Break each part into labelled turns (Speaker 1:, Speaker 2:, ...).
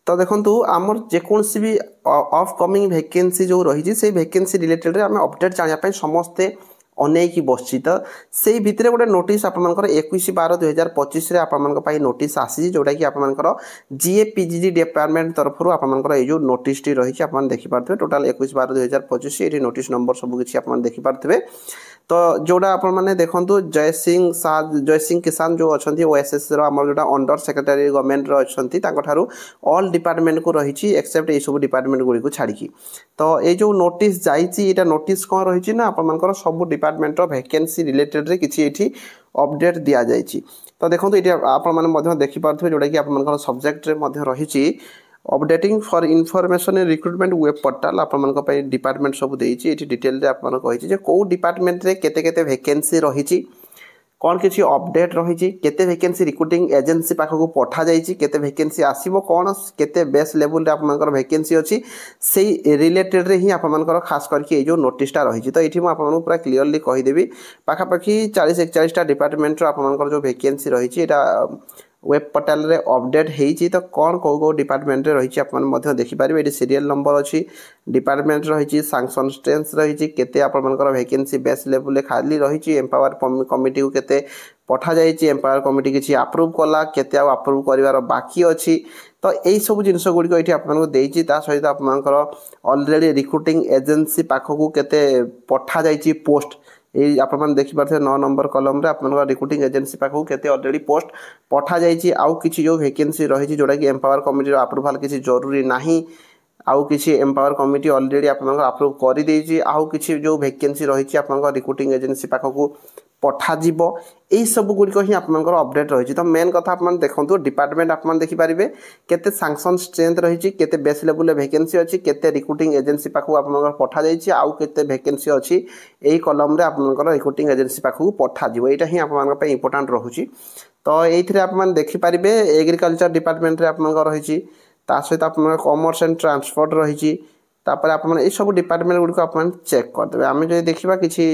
Speaker 1: तो देखो आमर जेकोसी भी अपकमिंग वैकेंसी जो रही से वैकेंसी रिलेटेड आम अपडेट जानापी समस्ते अनेक बस तो से भितर गोटे नोटिस आपर 21/12/2025 आपर नोटिस आसी जोटा कि आपर जीएपीजी डिपार्टमेंट तरफ आपर ये नोटिस टी रही आप देखिपे टोटाल 21/12/2025 ये नोटिस नंबर सबकि आप देखिपे तो जोड़ा आपण मैंने देखो जय सिंह किसान जो अच्छा ओएसएस जोटा अंडर सेक्रेटरी गवर्नमेंट अच्छा ऑल डिपार्टमेंट को रही एक्सेप्ट ये सब डिपार्टमेंट गुड़ी को छाड़ी तो ये जो नोटिस जाइए नोटिस कौन रही ना आपर सब डिपार्टमेंट वैकेंसी रिलेटेड किसी अपडेट दि जाइए तो देखो ये आप देखिपे जोटा कि आप सब्जेक्ट रही updating for information and recruitment web portal आप डिपार्टमेंट सब देती डिटेल कही कौ डिपार्टमेंट रे केते केते वैकेंसी रही कौन किसी अपडेट रही केते वैकेंसी रिक्रुटिंग एजेंसी पाखक पठा जाइए केते वैकेंसी आसीबो कौन केते बेस लेवल रे आपनकर वैकेंसी अछि से रिलेटेड रे ही आपनकर खास करके जो नोटिसटा रही तो ये आपको पूरा क्लीयरली कहीदेवी पाखापाखि 40-41टा डिपार्टमेंट आपनकर जो वैकेंसी रही वेब पोर्टाल रे अपडेट होती तो कौन कौ डिपार्टमेंट रे रही आप देखिपारे ये सीरियल नंबर अच्छी डिपार्टमेंट रही सैंक्शन स्ट्रेंथ रही केते आपनकर वैकेंसी बेस लेवल खाली रही एम्पावर कमिटी को केते पठा जाइए एम्पावर कमिटी किसी अप्रूव कला केते अप्रूव कर बाकी अच्छी तो यही सब जिनस गुड़िक ये आपको देती सहित आपनकर ऑलरेडी रिक्रुटिंग एजेंसी पाखक केते पठा जाइए पोस्ट ये आप देखिपे 9 नंबर कलम रे आपन रिक्रुटिंग एजेंसी पाखक केते ऑलरेडी पोस्ट पठा जाइए आउ किसी जो वैकेंसी रही जोटा कि एम्पावर कमिटी अप्रूवाल किसी जरूरी नहीं आउ किसी एम्पावर कमिटी ऑलरेडी आपन अप्रूव कर देछि आउ किसी जो वैकेंसी रही आपन रिक्रुटिंग एजेंसी पाखक पठाଯିब यही सब गुड़िक ही आपंकर अपडेट रही तो मेन कथा आप देखो डिपार्टमेंट आप देखिपारे केते सैंक्शन स्ट्रेंथ रही केते बेस लेवल वैकेंसी अच्छी केते रिक्रुटिंग एजेंसी पाखक आप पठा जाइए आउ केते वैकेंसी अच्छी यही कलम रे आपंकर रिक्रुटिंग एजेंसी पाखक पठाଯିब यहाँ ही आप इंपोर्टाट रोचे तो ये आप देखिपारे एग्रीकल्चर डिपार्टमेंट आपंकर रही सहित आप कॉमर्स एंड ट्रांसपोर्ट रही आप सब डिपार्टमेंट गुड़िक आप चेक करदे आम जो देखा किसी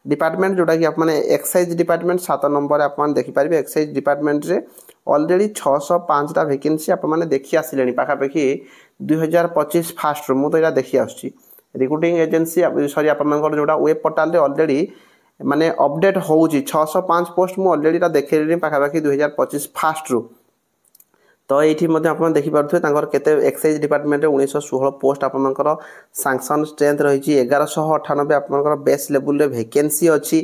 Speaker 1: डिपार्टमेंट जोटा कि आपने एक्साइज डिपार्टमेंट 7 नंबर आप देखिपारे एक्साइज डिपार्टमेंट रे ऑलरेडी 605टा वैकेंसी आप देखी आसिले पाखापाखि 2025 फास्ट मुझे देखी आसुची रिक्रुटिंग एजेंसी सॉरी आपनकर जोटा वेब पोर्टाल रे ऑलरेडी माने अपडेट होउची 605 पोस्ट मु ऑलरेडी देखिले पाखापाखि 2025 फास्ट रू तो ये आप देखिपे केते एक्साइज डिपार्टमेंट 1916 पोस्ट आपनकर सैंक्शन स्ट्रेंथ रही 1198 आपनकर बेस लेवल वैकेंसी अच्छी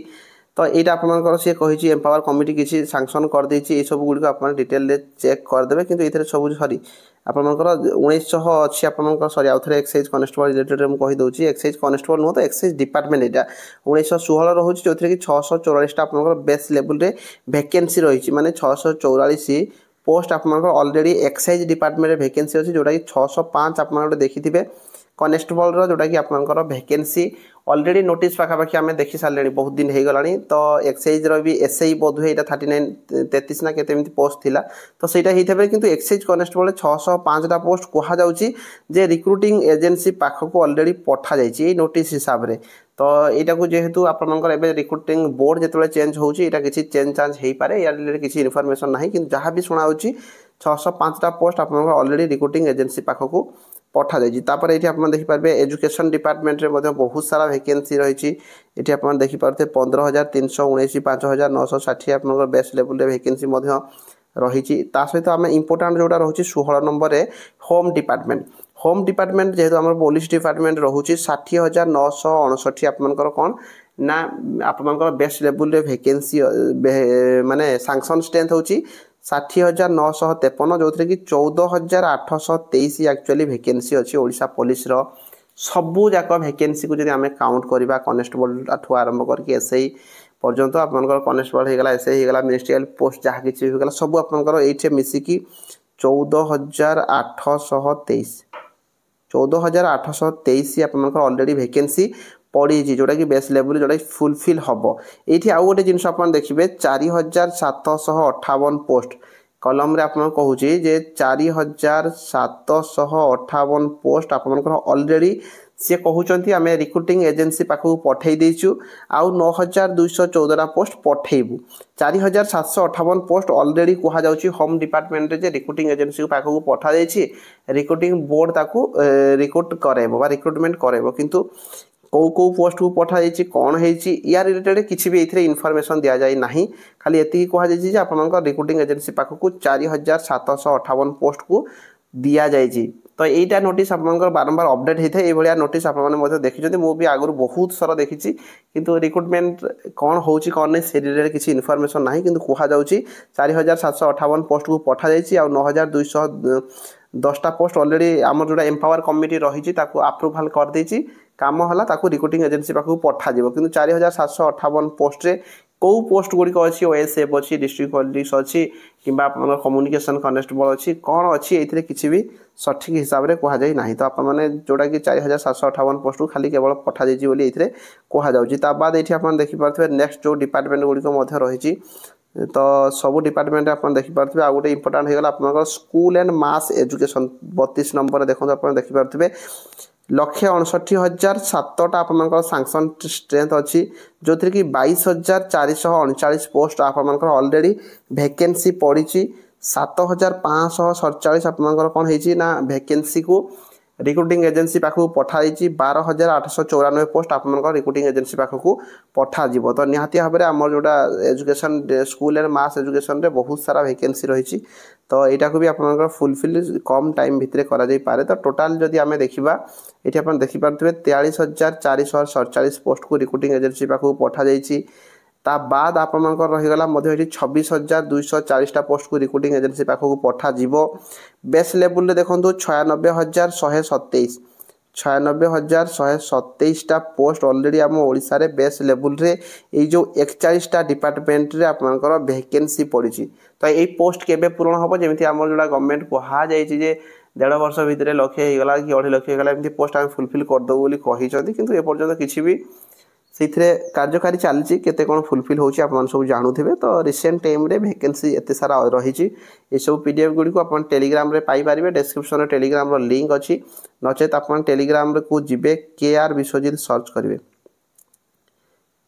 Speaker 1: तो ये आपनकर सी कही एम्पावर कमिटी किसी सैंक्शन कर देछि सब गुड़िक आप डिटेल चेक करदे कि ये सब सॉरी आपनकर 1900 अच्छी आपनकर सॉरी आउ थे एक्साइज कनेस्टेबल रिलेटेड मुझे कहीदे एक्साइज कनेस्टेबल नुह तो एक्साइज डिपार्टमेंट यहाँ 1916 रोचे जो कि 644टा आपनकर बेस लेवल वैकेंसी रही माने 644 पोस्ट आपनकर ऑलरेडी एक्साइज डिपार्टमेंट वैकेंसी अच्छी जोटा कि 605 आप देखिथे कनेस्टेबल जोटा कि आपनकर वैकेंसी ऑलरेडी नोटिस पाखापाखि आम देखी सारे बहुत दिन हो गला तो एक्साइज भी एसआई बोध हुए 39-33 ना केते पोस्ट थिला तो सहीटा होता किंतु एक्साइज कनेस्टेबल 605टा पोस्ट कहुच्छी जे रिक्रुटिंग एजेंसी पाखक ऑलरेडी पठा जाइए नोटिस हिसाब से तो यहाँ को जेहेतु आपंकर रिक्रुटिंग बोर्ड जो चेंज होती किसी चेंज चांज हो पाए या किसी इनफॉरमेशन ना कि जहाँ भी शुणा 605टा पोस्ट आप ऑलरेडी रिक्रुटिंग एजेंसी पाखक पठा जाइए ये आप देखिपारे एजुकेशन डिपार्टमेंट रे बहुत सारा वैकेंसी रही ये आप देखिपारे 15,319 5,960 आप बेस्ट लेवल वैकेंसी रही सहित आम इंपोर्टाट जोटा रोचे 16 नंबर होम डिपार्टमेंट जेहेतु आम पुलिस डिपार्टमेंट रोचे 60,959 आपंकर कौन ना आपंकर बेस्ट लेवल वैकेंसी माने सैंक्शन स्ट्रेंथ होची 60,953 जो कि 14,823 एक्चुअली वैकेंसी अच्छी ओडिशा पुलिस रो सबू जाक वैकेंसी को जब आम काउंट करवा कनेस्टेबल ठू आरंभ करके एसआई पर्यंत आपंकर कनेस्टेबल होगा एसआई होगा मिनिस्ट्रियल पोस्ट जहाँ किसी होगा सब आपंकर ये मिसिकी 14,823 आपंकर ऑलरेडी वैकेंसी पड़ी जोटा कि बेस लेवल जोटा फुलफिल हम ये आउ गोटे जिन देखिए 4,758 पोस्ट कलम रे आप कहूँ 4,758 पोस्ट आपंकर ऑलरेडी सी कहते आम रिक्रुटिंग एजेन्सी पाखक पठे देचु आउ 9214 पोस्ट पठेबू 4758 पोस्ट ऑलरेडी कह जाउची होम डिपार्टमेंट रे जे रिक्रुटिंग एजेन्सी पाखक पठा देछि रिक्रुटिंग बोर्ड ताकू रिक्रुट करेबो बा रिक्रुटमेंट करेबो किंतु कौ पोस्ट को पठा जाइए कौन है या रिलेटेड किसी भी ये इनफॉरमेशन दि जाए ना खाली एति कहुई आप रिक्रुटिंग एजेन्सी पाखक 4758 पोस्ट को दि जाए तो यहीटा नोटिस आप बारंबार अपडेट होता है ये नोटिस आपने देखी मुझे आगुरी बहुत सारा देखी किंतु रिक्रुटमेंट कौन हो कौन नहीं से रिलेटेड किसी इनफॉरमेशन ना कि कहुच्छी 4758 पोस्ट को पठा जाइए आ 9210 पोस्ट ऑलरेडी आम जो एम्पावर कमिटी रही अप्रूवाल कर देछि काम हला ताकू रिक्रुटिंग एजेन्सी पाखक पठा जिवो किंतु 4758 पोस्ट रे कौ पोस्ट गुड़िक अच्छी ओएसएफ अच्छी डिस्ट्रिक्ट पॉलिटिक्स अच्छी कि कम्युनिकेशन कनेस्टेबल अच्छी कौन अच्छी ये किसी भी सठिक हिसाब से कहुई ना तो आपने जोटा कि 4758 पोस्ट को खाली केवल पठा जाइए ये कहुच्छी बाद ये देखिपे नेक्स्ट जो डिपार्टमेंट गुड़िक रही तो सब डिपार्टमेंट आप देखिपे आ गए इंपोर्टाट होगा आप school and mass education 32 number देखो आप देखिपे 1,69,700 आप सांसन स्ट्रेंथ अच्छी जो थी कि 22,439 पोस्ट आप ऑलरेडी वैकेंसी पड़ी 7,547 आप कौन है वैकेंसी को रिक्रुटिंग एजेन्सी पाखक पठाई 12,894 पोस्ट आप रिक्रुटिंग एजेन्सी पाखक पठाजी तो निहाती भाव में आम जोटा education school and mass education रे बहुत सारा वैकेंसी रही तो यहाँ को भी आप फुलफिल कम टाइम भितर करा तो टोटाल जदि आम देखा ये आप देखिपे 43,447 पोस्ट को रिक्रुटिंग एजेन्सी पाखक पठा जाइए ता बाद आप रहीगला 26,240 पोस्ट को रिक्रुटिंग एजेन्सी पाखक पठा बेस लेवल देखो 96,127 96,127 पोस्ट ऑलरेडी आम ओडिशा रे बेस लेवल रे ये जो 41टा डिपार्टमेंट रे आपनकर वैकेंसी पड़ी तो यही पोस्ट केबे पूरण हम जमी आम जो गवर्नमेंट कहुई 1.5 वर्ष भितर लक्ष्य होगा कि 2.5 लक्ष होगा एमती पोस्ट आम फुलफिल करदेव बोली कही किंतु एपर्यंत किसी भी से कार्यकारी चलती केते कौन फुलफिल होची आप सब जानूथे तो रिसेंट टाइम रे वैकेंसी एत सारा रही ये सब पीडीएफ गुड़ी को आप टेलीग्राम रे पाई पारिबे डिस्क्रिप्शन रे टेलीग्राम रो लिंक अच्छी नचेत आप टेलीग्राम रे को जिबे KR विश्वजीत सर्च करेंगे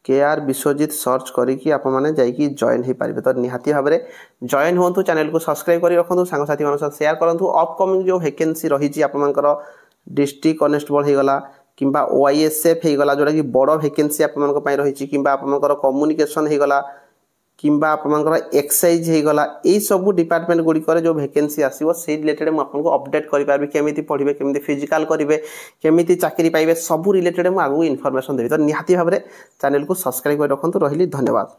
Speaker 1: KR विश्वजीत सर्च करके आप जाइए जॉइन हो पारे तो निहाती भाव में जॉइन हूँ चैनल को सब्सक्राइब कर रखु सांगसाथी मान शेयर करूँ अपकमिंग जो वैकेंसी रही आपर डिस्ट्रिक्ट कनेस्टेबल होगा किंबा OISF होगा जोटा कि बड़ वैकेंसी आप रही कि कम्युनिकेशन होगा किंबा आप एक्साइज होगा यही सब डिपार्टमेंट गुड़िक जो वैकेंसी आसो से रिलेटेड मुझे अपडेट करें केमी पढ़े केमी फिजिकाल करेंगे केमी चाकरी पाइबे सब रिलेटेड मुझे आगे इनफॉरमेशन देवी तो निहाती भाव में चैनल को सब्सक्राइब कर रखु रही धन्यवाद।